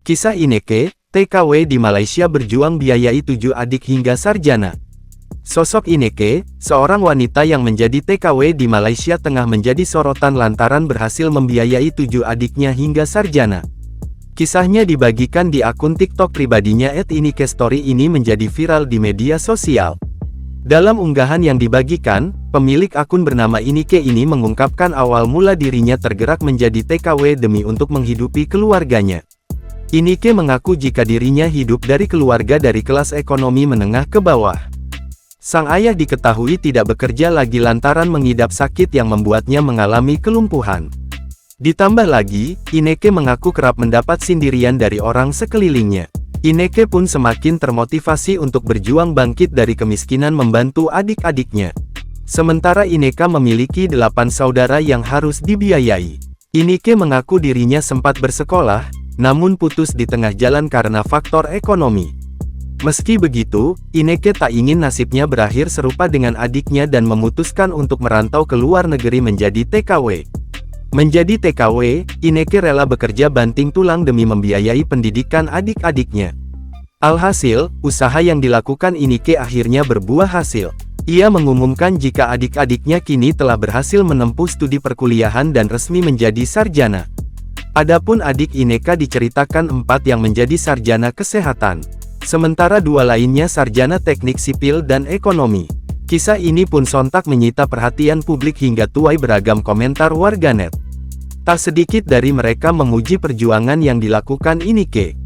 Kisah Ineke, TKW di Malaysia berjuang biayai 7 adik hingga sarjana. Sosok Ineke, seorang wanita yang menjadi TKW di Malaysia tengah menjadi sorotan lantaran berhasil membiayai 7 adiknya hingga sarjana. Kisahnya dibagikan di akun TikTok pribadinya @InekeStory ini menjadi viral di media sosial. Dalam unggahan yang dibagikan, pemilik akun bernama Ineke ini mengungkapkan awal mula dirinya tergerak menjadi TKW demi untuk menghidupi keluarganya. Ineke mengaku jika dirinya hidup dari keluarga dari kelas ekonomi menengah ke bawah. Sang ayah diketahui tidak bekerja lagi lantaran mengidap sakit yang membuatnya mengalami kelumpuhan. Ditambah lagi, Ineke mengaku kerap mendapat sindiran dari orang sekelilingnya. Ineke pun semakin termotivasi untuk berjuang bangkit dari kemiskinan membantu adik-adiknya. Sementara Ineke memiliki 8 saudara yang harus dibiayai. Ineke mengaku dirinya sempat bersekolah, namun putus di tengah jalan karena faktor ekonomi. Meski begitu, Ineke tak ingin nasibnya berakhir serupa dengan adiknya dan memutuskan untuk merantau ke luar negeri menjadi TKW. Menjadi TKW, Ineke rela bekerja banting tulang demi membiayai pendidikan adik-adiknya. Alhasil, usaha yang dilakukan Ineke akhirnya berbuah hasil. Ia mengumumkan jika adik-adiknya kini telah berhasil menempuh studi perkuliahan dan resmi menjadi sarjana. Adapun adik Ineke diceritakan 4 yang menjadi sarjana kesehatan. Sementara 2 lainnya sarjana teknik sipil dan ekonomi. Kisah ini pun sontak menyita perhatian publik hingga tuai beragam komentar warganet. Tak sedikit dari mereka memuji perjuangan yang dilakukan Ineke.